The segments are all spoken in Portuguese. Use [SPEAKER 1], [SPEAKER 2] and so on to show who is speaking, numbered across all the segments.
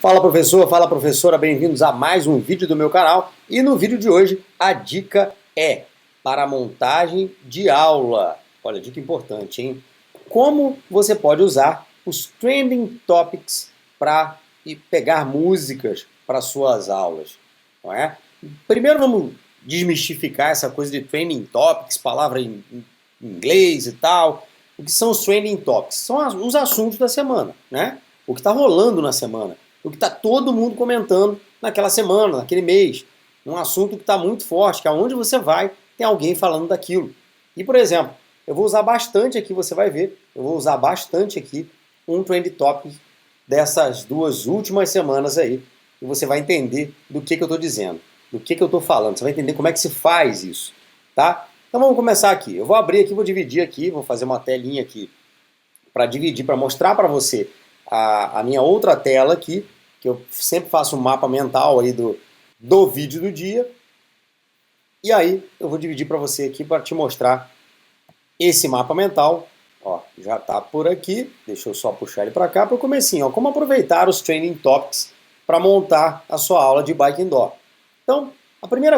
[SPEAKER 1] Fala professora, bem-vindos a mais um vídeo do meu canal. E no vídeo de hoje a dica é para a montagem de aula. Olha, dica importante, hein? Como você pode usar os Trending Topics para pegar músicas para suas aulas, não é? Primeiro vamos desmistificar essa coisa de Trending Topics, palavra em inglês e tal. O que são os Trending Topics? São os assuntos da semana, né? O que está rolando na semana. O que está todo mundo comentando naquela semana, naquele mês. Um assunto que está muito forte, que aonde você vai, tem alguém falando daquilo. E, por exemplo, eu vou usar bastante aqui, você vai ver, eu vou usar bastante aqui um Trend Topic dessas duas últimas semanas aí, e você vai entender do que eu estou dizendo, do que eu estou falando, você vai entender como é que se faz isso, tá? Então vamos começar aqui. Eu vou abrir aqui, vou dividir aqui, vou fazer uma telinha aqui para dividir, para mostrar para você a minha outra tela aqui, que eu sempre faço um mapa mental aí do vídeo do dia. E aí eu vou dividir para você aqui para te mostrar esse mapa mental. Ó, já está por aqui. Deixa eu só puxar ele para cá para o comecinho. Ó, como aproveitar os Trending Topics para montar a sua aula de Bike Indoor. Então, a primeira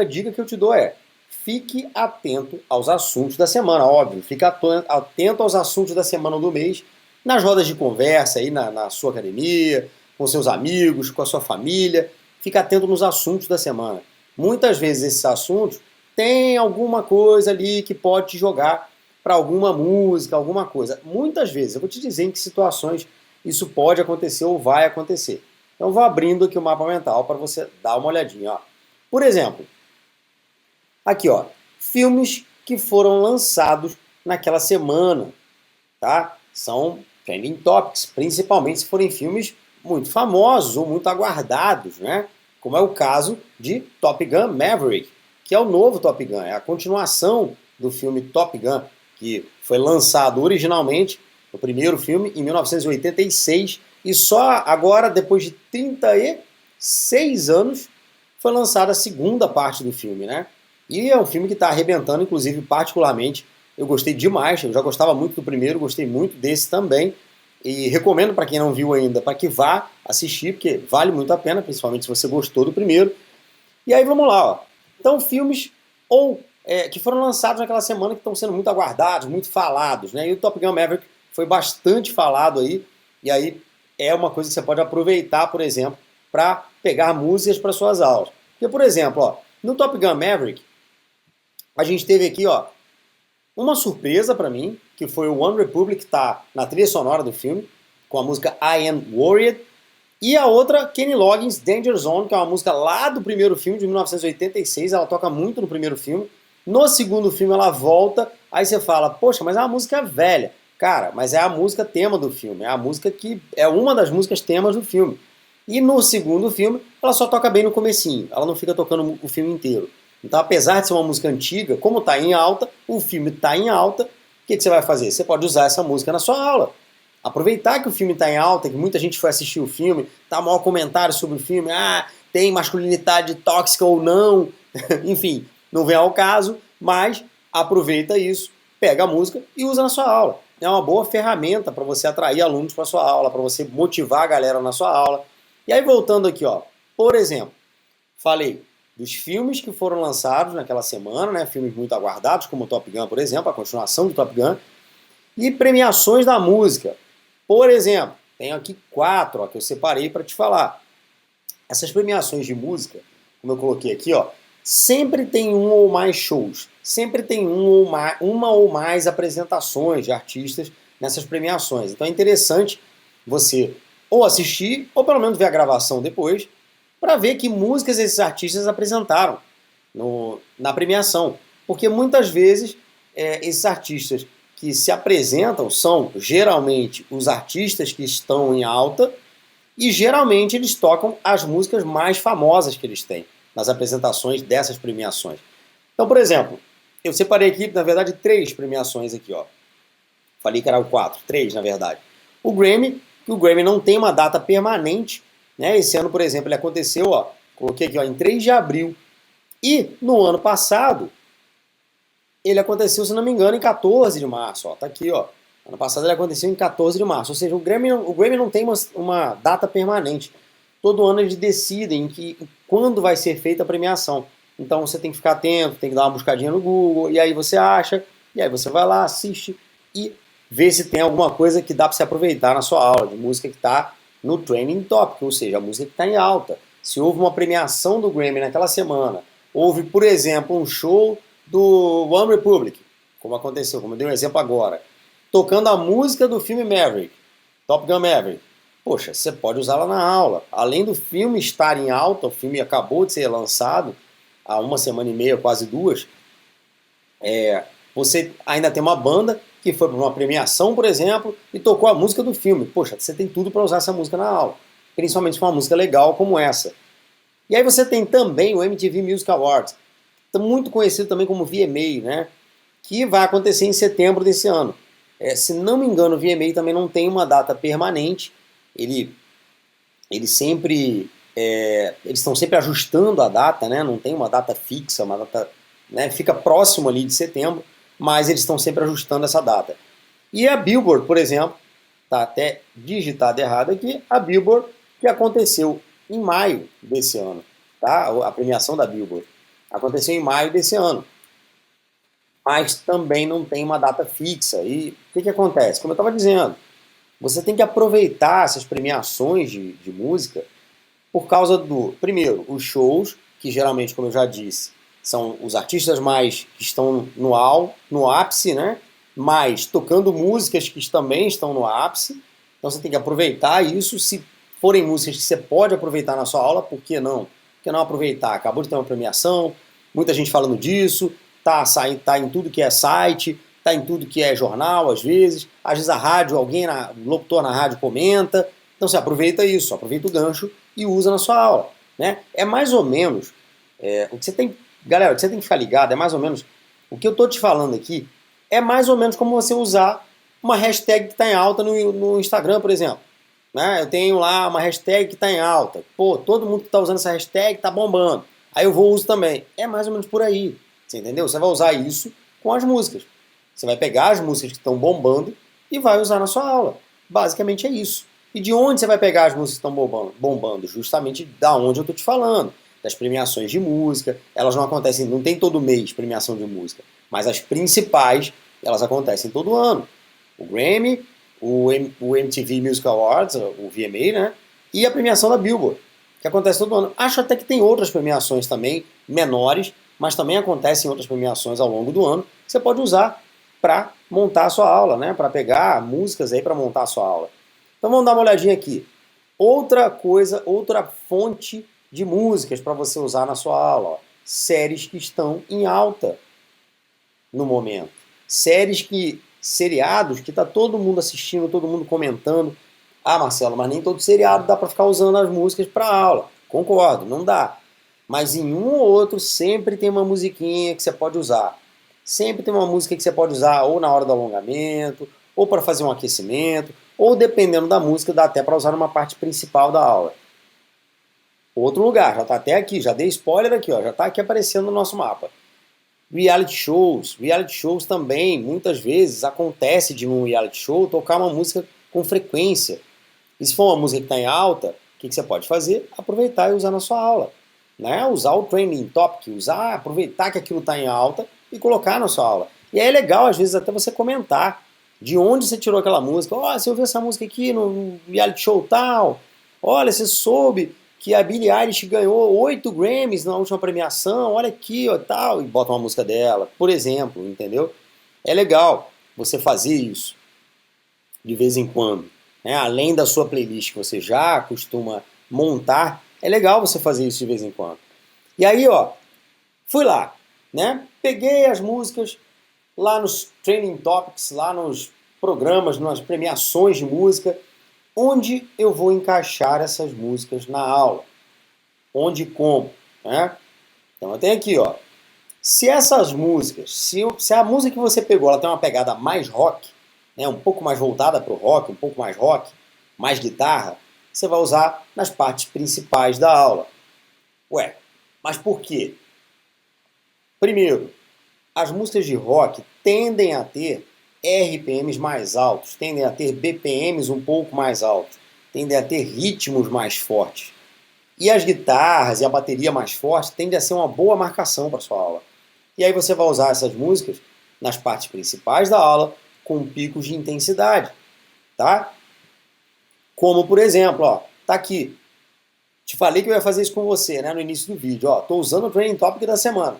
[SPEAKER 1] dica que eu te dou é: fique atento aos assuntos da semana, óbvio. Fique atento aos assuntos da semana ou do mês, nas rodas de conversa aí na sua academia, com seus amigos, com a sua família. Fique atento nos assuntos da semana. Muitas vezes esses assuntos têm alguma coisa ali que pode te jogar para alguma música, alguma coisa. Muitas vezes, eu vou te dizer em que situações isso pode acontecer ou vai acontecer. Então eu vou abrindo aqui o mapa mental para você dar uma olhadinha. Ó. Por exemplo, aqui, ó, filmes que foram lançados naquela semana, tá? São trending topics, principalmente se forem filmes muito famosos ou muito aguardados, né? Como é o caso de Top Gun Maverick, que é o novo Top Gun, é a continuação do filme Top Gun, que foi lançado originalmente, o primeiro filme, em 1986, e só agora, depois de 36 anos, foi lançada a segunda parte do filme, né? E é um filme que está arrebentando, inclusive, particularmente, eu gostei demais, eu já gostava muito do primeiro, gostei muito desse também, e recomendo para quem não viu ainda, para que vá assistir, porque vale muito a pena, principalmente se você gostou do primeiro. E aí vamos lá, ó. Então, filmes que foram lançados naquela semana que estão sendo muito aguardados, muito falados, né? E o Top Gun Maverick foi bastante falado aí, e aí é uma coisa que você pode aproveitar, por exemplo, para pegar músicas para suas aulas. Porque, por exemplo, ó, no Top Gun Maverick, a gente teve aqui, ó, uma surpresa para mim, que foi o One Republic, que está na trilha sonora do filme, com a música I Am Worried, e a outra, Kenny Loggins, Danger Zone, que é uma música lá do primeiro filme, de 1986, ela toca muito no primeiro filme. No segundo filme ela volta, aí você fala, poxa, mas é uma música velha. Cara, mas é a música tema do filme, é a música que é uma das músicas temas do filme. E no segundo filme, ela só toca bem no comecinho, ela não fica tocando o filme inteiro. Então, apesar de ser uma música antiga, como está em alta, o filme está em alta, o que você vai fazer? Você pode usar essa música na sua aula. Aproveitar que o filme está em alta, que muita gente foi assistir o filme, tá maior comentário sobre o filme, tem masculinidade tóxica ou não, enfim, não vem ao caso, mas aproveita isso, pega a música e usa na sua aula. É uma boa ferramenta para você atrair alunos para a sua aula, para você motivar a galera na sua aula. E aí voltando aqui, ó, por exemplo, falei dos filmes que foram lançados naquela semana, né, filmes muito aguardados, como o Top Gun, por exemplo, a continuação do Top Gun, e premiações da música. Por exemplo, tenho aqui 4 ó, que eu separei para te falar. Essas premiações de música, como eu coloquei aqui, ó, sempre tem um ou mais shows, sempre tem uma ou mais apresentações de artistas nessas premiações. Então é interessante você ou assistir, ou pelo menos ver a gravação depois, para ver que músicas esses artistas apresentaram na premiação. Porque muitas vezes esses artistas que se apresentam são geralmente os artistas que estão em alta e geralmente eles tocam as músicas mais famosas que eles têm nas apresentações dessas premiações. Então, por exemplo, eu separei aqui, na verdade, 3 premiações aqui, ó. Falei que eram 4, 3 na verdade. O Grammy, que o Grammy não tem uma data permanente, né? Esse ano, por exemplo, ele aconteceu, ó, coloquei aqui, ó, em 3 de abril. E no ano passado, ele aconteceu, se não me engano, em 14 de março. Ó, tá aqui, ó. Ano passado ele aconteceu em 14 de março. Ou seja, o Grammy não tem uma data permanente. todo ano eles decidem quando vai ser feita a premiação. Então você tem que ficar atento, tem que dar uma buscadinha no Google, e aí você acha, e aí você vai lá, assiste e vê se tem alguma coisa que dá para você aproveitar na sua aula, de música que está no Trending Topic, ou seja, a música que está em alta. Se houve uma premiação do Grammy naquela semana, houve, por exemplo, um show do One Republic, como aconteceu, como eu dei um exemplo agora, tocando a música do filme Maverick, Top Gun Maverick. Poxa, você pode usá-la na aula. Além do filme estar em alta, o filme acabou de ser lançado há uma semana e meia, quase duas, você ainda tem uma banda que foi para uma premiação, por exemplo, e tocou a música do filme. Poxa, você tem tudo para usar essa música na aula, principalmente se for uma música legal como essa. E aí você tem também o MTV Music Awards, muito conhecido também como VMA, né? Que vai acontecer em setembro desse ano. Se não me engano, o VMA também não tem uma data permanente. Eles estão sempre ajustando a data, né? Não tem uma data fixa, uma data, né? Fica próximo ali de setembro, mas eles estão sempre ajustando essa data. E a Billboard, por exemplo, está até digitado errado aqui, a Billboard que aconteceu em maio desse ano, tá? A premiação da Billboard aconteceu em maio desse ano, mas também não tem uma data fixa. E o que acontece? Como eu estava dizendo, você tem que aproveitar essas premiações de música por causa primeiro, os shows, que geralmente, como eu já disse, são os artistas mais que estão no ápice, né? Mas tocando músicas que também estão no ápice. Então você tem que aproveitar isso. Se forem músicas que você pode aproveitar na sua aula, por que não? Por que não aproveitar? Acabou de ter uma premiação, muita gente falando disso, tá em tudo que é site, tá em tudo que é jornal, às vezes a rádio, um locutor na rádio comenta. Então você aproveita isso, aproveita o gancho e usa na sua aula, né? É mais ou menos, o que você tem, galera, o que você tem que ficar ligado é mais ou menos, o que eu tô te falando aqui, é mais ou menos como você usar uma hashtag que está em alta no Instagram, por exemplo. Né? Eu tenho lá uma hashtag que está em alta. Pô, todo mundo que está usando essa hashtag está bombando. Aí eu vou uso também. É mais ou menos por aí. Você entendeu? Você vai usar isso com as músicas. Você vai pegar as músicas que estão bombando e vai usar na sua aula. Basicamente é isso. E de onde você vai pegar as músicas que estão bombando? Justamente da onde eu estou te falando. Das premiações de música. Elas não acontecem, não tem todo mês premiação de música. Mas as principais, elas acontecem todo ano. O Grammy, o MTV Music Awards, o VMA, né? E a premiação da Billboard, que acontece todo ano. Acho até que tem outras premiações também, menores, mas também acontecem outras premiações ao longo do ano, que você pode usar para montar a sua aula, né? Para pegar músicas aí para montar a sua aula. Então vamos dar uma olhadinha aqui. Outra coisa, outra fonte de músicas para você usar na sua aula. Ó. Séries que estão em alta no momento. Seriados que está todo mundo assistindo, todo mundo comentando. Ah, Marcelo, mas nem todo seriado dá para ficar usando as músicas para aula. Concordo, não dá. Mas em um ou outro sempre tem uma musiquinha que você pode usar. Sempre tem uma música que você pode usar ou na hora do alongamento, ou para fazer um aquecimento, ou dependendo da música dá até para usar numa parte principal da aula. Outro lugar, já está até aqui, já dei spoiler aqui, ó, já está aqui aparecendo no nosso mapa. Reality shows também, muitas vezes acontece de um reality show tocar uma música com frequência. E se for uma música que está em alta, o que você pode fazer? Aproveitar e usar na sua aula. Né? Usar o Trending Topic, aproveitar que aquilo está em alta e colocar na sua aula. E aí é legal, às vezes, até você comentar de onde você tirou aquela música. Ó, você ouviu essa música aqui no reality show tal. Olha, você soube que a Billie Eilish ganhou 8 Grammys na última premiação, olha aqui, ó, tal, e bota uma música dela, por exemplo, entendeu? É legal você fazer isso de vez em quando, né? Além da sua playlist que você já costuma montar, é legal você fazer isso de vez em quando. E aí, ó, fui lá, né? Peguei as músicas lá nos Trending Topics, lá nos programas, nas premiações de música, onde eu vou encaixar essas músicas na aula? Onde e como? Né? Então eu tenho aqui, ó. Se essas músicas, se a música que você pegou ela tem uma pegada mais rock, né, um pouco mais voltada para o rock, um pouco mais rock, mais guitarra, você vai usar nas partes principais da aula. Ué, mas por quê? Primeiro, as músicas de rock tendem a ter RPMs mais altos, tendem a ter BPMs um pouco mais altos, tendem a ter ritmos mais fortes. E as guitarras e a bateria mais forte tendem a ser uma boa marcação para sua aula. E aí você vai usar essas músicas nas partes principais da aula com picos de intensidade, tá? Como, por exemplo, ó, tá aqui. Te falei que eu ia fazer isso com você, né, no início do vídeo. Ó, tô usando o Training Topic da semana.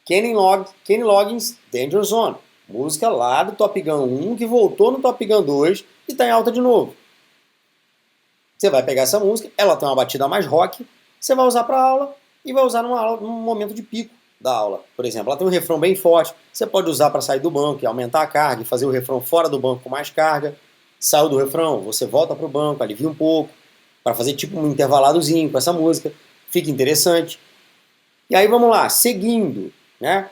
[SPEAKER 1] Kenny Loggins, Danger Zone. Música lá do Top Gun 1, que voltou no Top Gun 2 e tá em alta de novo. Você vai pegar essa música, ela tem uma batida mais rock, você vai usar para aula e vai usar num momento de pico da aula. Por exemplo, ela tem um refrão bem forte, você pode usar para sair do banco e aumentar a carga e fazer o refrão fora do banco com mais carga. Saiu do refrão, você volta para o banco, alivia um pouco, para fazer tipo um intervaladozinho com essa música, fica interessante. E aí vamos lá, seguindo, né?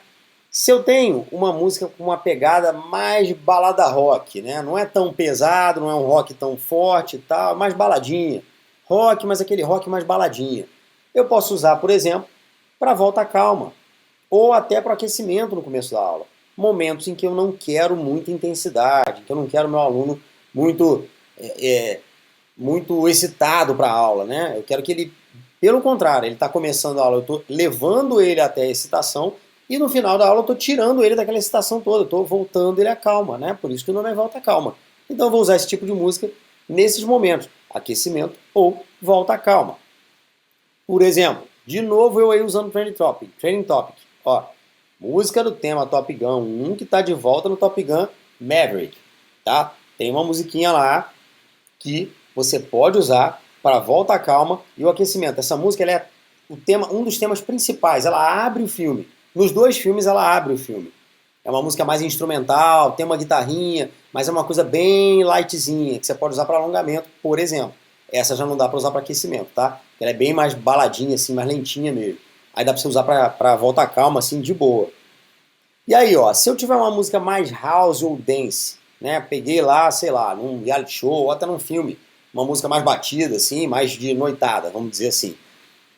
[SPEAKER 1] Se eu tenho uma música com uma pegada mais balada rock, né? Não é tão pesado, não é um rock tão forte e tal, mais baladinha. Rock, mas aquele rock mais baladinha. Eu posso usar, por exemplo, para volta calma, ou até para aquecimento no começo da aula. Momentos em que eu não quero muita intensidade, que eu não quero meu aluno muito excitado para a aula, né? Eu quero que ele, pelo contrário, ele está começando a aula, eu estou levando ele até a excitação, e no final da aula eu estou tirando ele daquela excitação toda, eu estou voltando ele à calma, né? Por isso que o nome é volta calma. Então eu vou usar esse tipo de música nesses momentos, aquecimento ou volta à calma. Por exemplo, de novo eu aí usando Training Topic. Ó, música do tema Top Gun 1 que está de volta no Top Gun Maverick, tá? Tem uma musiquinha lá que você pode usar para volta à calma e o aquecimento. Essa música ela é um dos temas principais, ela abre o filme. Nos dois filmes ela abre o filme. É uma música mais instrumental, tem uma guitarrinha, mas é uma coisa bem lightzinha, que você pode usar para alongamento, por exemplo. Essa já não dá para usar para aquecimento, tá? Ela é bem mais baladinha, assim, mais lentinha mesmo. Aí dá para você usar para volta à calma, assim, de boa. E aí, ó, se eu tiver uma música mais house ou dance, né? Peguei lá, sei lá, num reality show ou até num filme, uma música mais batida, assim, mais de noitada, vamos dizer assim.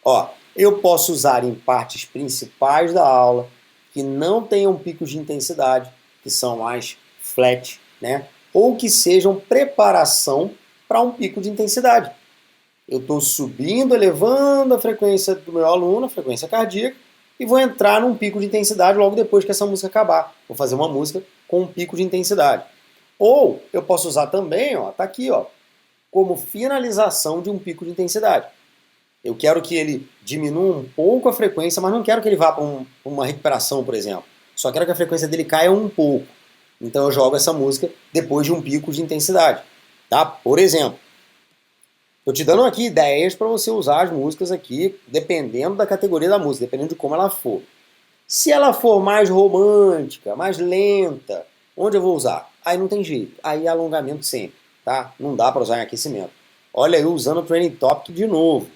[SPEAKER 1] Ó, eu posso usar em partes principais da aula que não tenham picos de intensidade, que são mais flat, né? Ou que sejam preparação para um pico de intensidade. Eu estou subindo, elevando a frequência do meu aluno, a frequência cardíaca, e vou entrar num pico de intensidade logo depois que essa música acabar. Vou fazer uma música com um pico de intensidade. Ou eu posso usar também, ó, tá aqui, ó, como finalização de um pico de intensidade. Eu quero que ele diminua um pouco a frequência, mas não quero que ele vá para uma recuperação, por exemplo. Só quero que a frequência dele caia um pouco. Então eu jogo essa música depois de um pico de intensidade. Tá? Por exemplo, estou te dando aqui ideias para você usar as músicas aqui, dependendo da categoria da música, dependendo de como ela for. Se ela for mais romântica, mais lenta, onde eu vou usar? Aí não tem jeito. Aí é alongamento sempre. Tá? Não dá para usar em aquecimento. Olha, eu usando o Training Topic de novo.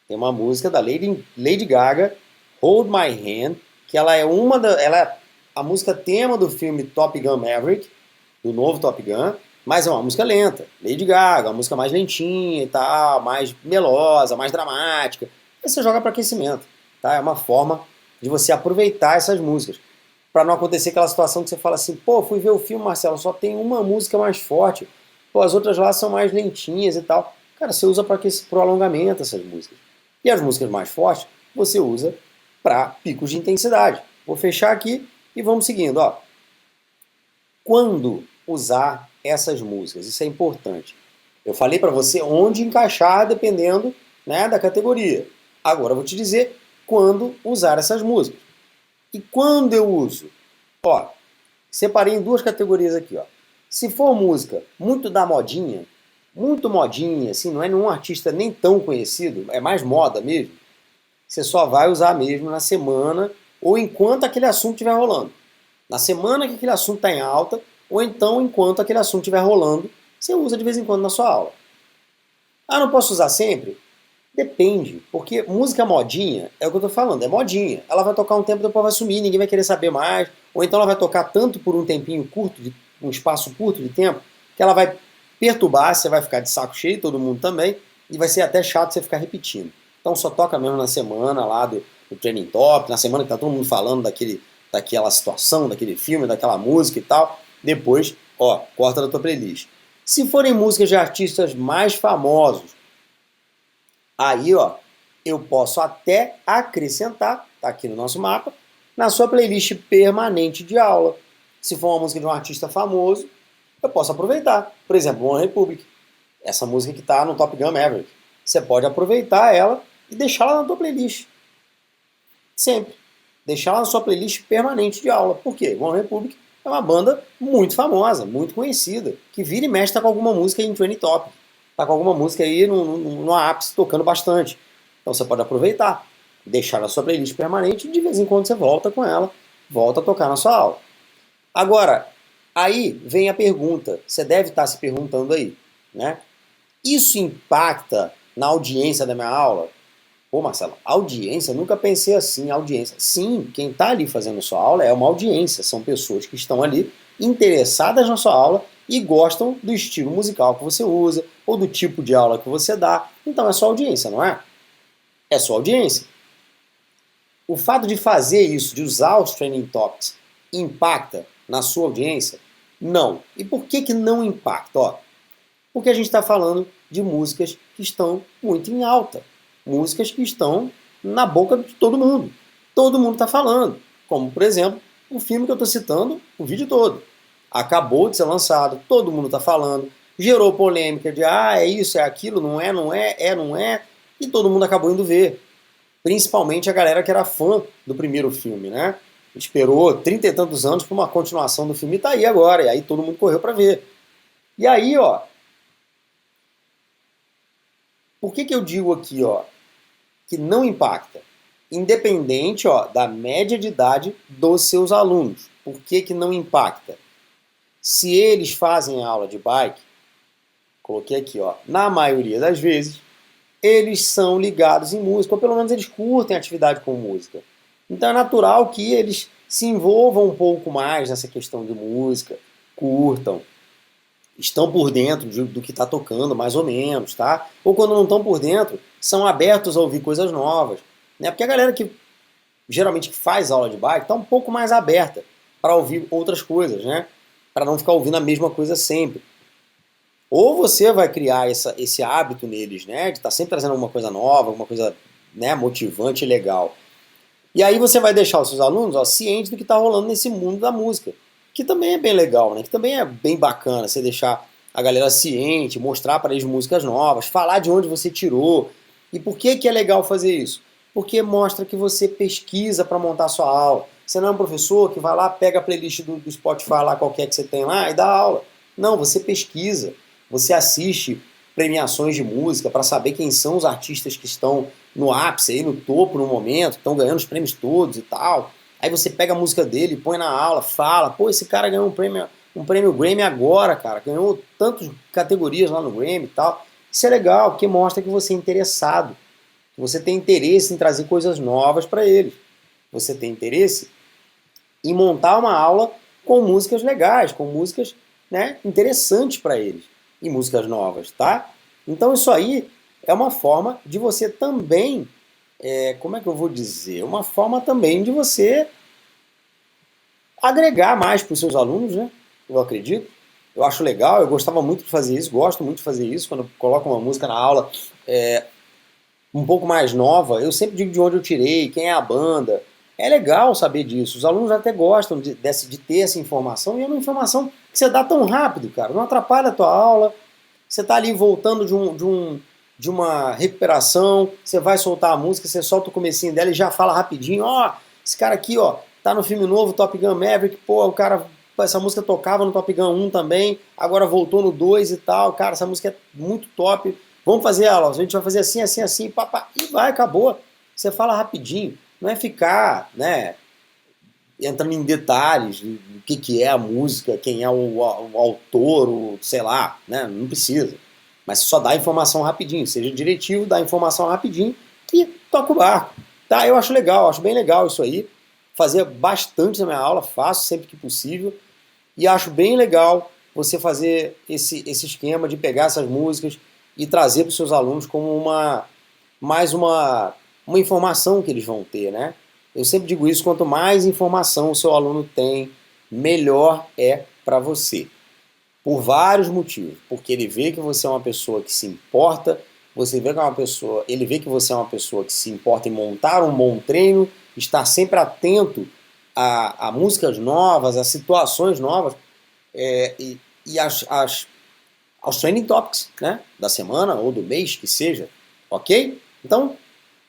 [SPEAKER 1] Tem uma música da Lady Gaga, Hold My Hand, que ela é a música tema do filme Top Gun Maverick, do novo Top Gun, mas é uma música lenta. Lady Gaga, uma música mais lentinha e tal, mais melosa, mais dramática. Aí você joga para aquecimento, tá? É uma forma de você aproveitar essas músicas. Para não acontecer aquela situação que você fala assim, pô, fui ver o filme, Marcelo, só tem uma música mais forte, pô, as outras lá são mais lentinhas e tal. Cara, você usa para o alongamento essas músicas. E as músicas mais fortes você usa para picos de intensidade. Vou fechar aqui e vamos seguindo. Ó. Quando usar essas músicas? Isso é importante. Eu falei para você onde encaixar dependendo, né, da categoria. Agora eu vou te dizer quando usar essas músicas. E quando eu uso? Ó, separei em duas categorias aqui. Ó. Se for música muito modinha, assim, não é nenhum artista nem tão conhecido, é mais moda mesmo, você só vai usar mesmo na semana ou enquanto aquele assunto estiver rolando. Na semana que aquele assunto está em alta, ou então enquanto aquele assunto estiver rolando, você usa de vez em quando na sua aula. Ah, não posso usar sempre? Depende, porque música modinha, é o que eu estou falando, é modinha. Ela vai tocar um tempo, depois vai sumir, ninguém vai querer saber mais, ou então ela vai tocar tanto por um tempinho curto, um espaço curto de tempo, que ela vai perturbar, você vai ficar de saco cheio, todo mundo também, e vai ser até chato você ficar repetindo. Então só toca mesmo na semana lá do Training Top, na semana que tá todo mundo falando daquela situação, daquele filme, daquela música e tal. Depois, ó, corta da tua playlist. Se forem músicas de artistas mais famosos, aí, ó, eu posso até acrescentar, está aqui no nosso mapa, na sua playlist permanente de aula. Se for uma música de um artista famoso, eu posso aproveitar. Por exemplo, One Republic, essa música que está no Top Gun Maverick. Você pode aproveitar ela e deixá-la na tua playlist. Sempre. Deixá-la na sua playlist permanente de aula. Por quê? One Republic é uma banda muito famosa, muito conhecida, que vira e mexe tá com alguma música aí em Trending Top. Tá com alguma música aí no ápice, tocando bastante. Então você pode aproveitar, deixar na sua playlist permanente e de vez em quando você volta com ela, volta a tocar na sua aula. Agora, aí vem a pergunta, você deve estar se perguntando aí, né? Isso impacta na audiência da minha aula? Pô, Marcelo, audiência? Nunca pensei assim, audiência. Sim, quem está ali fazendo sua aula é uma audiência, são pessoas que estão ali interessadas na sua aula e gostam do estilo musical que você usa ou do tipo de aula que você dá. Então é sua audiência, não é? É sua audiência. O fato de fazer isso, de usar os trending topics, impacta na sua audiência? Não. E por que não impacta? Ó, porque a gente está falando de músicas que estão muito em alta. Músicas que estão na boca de todo mundo. Todo mundo está falando. Como, por exemplo, o filme que eu estou citando, o vídeo todo. Acabou de ser lançado, todo mundo está falando. Gerou polêmica de, é isso, é aquilo, não é, não é, não é. E todo mundo acabou indo ver. Principalmente a galera que era fã do primeiro filme, né? Esperou 30 e tantos anos para uma continuação do filme e tá aí agora. E aí todo mundo correu para ver. E aí, ó, por que eu digo aqui, ó, que não impacta? Independente, ó, da média de idade dos seus alunos. Por que não impacta? Se eles fazem aula de bike, coloquei aqui, ó, na maioria das vezes, eles são ligados em música, ou pelo menos eles curtem atividade com música. Então é natural que eles se envolvam um pouco mais nessa questão de música, curtam, estão por dentro do que está tocando, mais ou menos, tá? Ou quando não estão por dentro, são abertos a ouvir coisas novas, né? Porque a galera que geralmente faz aula de bike está um pouco mais aberta para ouvir outras coisas, né? Para não ficar ouvindo a mesma coisa sempre. Ou você vai criar esse hábito neles, né? De estar sempre trazendo alguma coisa nova, alguma coisa, né, motivante e legal. E aí você vai deixar os seus alunos, ó, cientes do que está rolando nesse mundo da música. Que também é bem legal, né? Que também é bem bacana você deixar a galera ciente, mostrar para eles músicas novas, falar de onde você tirou. E por que é legal fazer isso? Porque mostra que você pesquisa para montar a sua aula. Você não é um professor que vai lá, pega a playlist do Spotify lá, qualquer que você tem lá, e dá aula. Não, você pesquisa. Você assiste premiações de música para saber quem são os artistas que estão no ápice, aí no topo no momento, estão ganhando os prêmios todos e tal. Aí você pega a música dele, põe na aula, fala, pô, esse cara ganhou um prêmio Grammy agora, cara, ganhou tantas categorias lá no Grammy e tal. Isso é legal, porque mostra que você é interessado, que você tem interesse em trazer coisas novas para eles. Você tem interesse em montar uma aula com músicas legais, com músicas, né, interessantes para eles, e músicas novas, tá? Então isso aí é uma forma de você também, como é que eu vou dizer? Uma forma também de você agregar mais para os seus alunos, né? Eu acredito. Eu acho legal, eu gostava muito de fazer isso, gosto muito de fazer isso, quando eu coloco uma música na aula um pouco mais nova, eu sempre digo de onde eu tirei, quem é a banda. É legal saber disso, os alunos até gostam de ter essa informação, e é uma informação que você dá tão rápido, cara, não atrapalha a tua aula, você está ali voltando de uma recuperação, você vai soltar a música, você solta o comecinho dela e já fala rapidinho, ó, esse cara aqui, ó, tá no filme novo, Top Gun Maverick, pô, o cara, essa música tocava no Top Gun 1 também, agora voltou no 2 e tal, cara, essa música é muito top, vamos fazer ela, a gente vai fazer assim, assim, assim, papá, e vai, acabou. Você fala rapidinho, não é ficar, né, entrando em detalhes do que é a música, quem é o autor, sei lá, né, não precisa. Mas só dá informação rapidinho, seja diretivo, dá informação rapidinho e toca o barco. Tá? Eu acho legal, acho bem legal isso aí. Fazia bastante na minha aula, faço sempre que possível. E acho bem legal você fazer esse esquema de pegar essas músicas e trazer para os seus alunos como mais uma informação que eles vão ter, né? Eu sempre digo isso, quanto mais informação o seu aluno tem, melhor é para você. Por vários motivos. Porque ele vê que você é uma pessoa que se importa, você vê que é uma pessoa, ele vê que você é uma pessoa que se importa em montar um bom treino, estar sempre atento a músicas novas, a situações novas, e aos trending topics, né? Da semana ou do mês, que seja, ok? Então,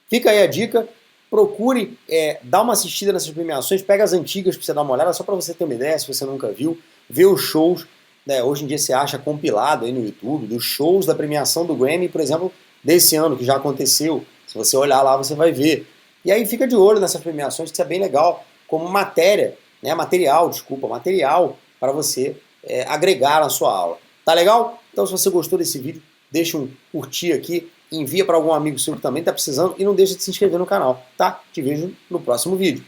[SPEAKER 1] fica aí a dica, procure dar uma assistida nessas premiações, pega as antigas para você dar uma olhada, só para você ter uma ideia, se você nunca viu, vê os shows, né? Hoje em dia você acha compilado aí no YouTube, dos shows da premiação do Grammy, por exemplo, desse ano, que já aconteceu, se você olhar lá você vai ver. E aí fica de olho nessas premiações, que isso é bem legal, como matéria, né? Material para você agregar na sua aula. Tá legal? Então se você gostou desse vídeo, deixa um curtir aqui, envia para algum amigo seu que também está precisando e não deixa de se inscrever no canal, tá? Te vejo no próximo vídeo.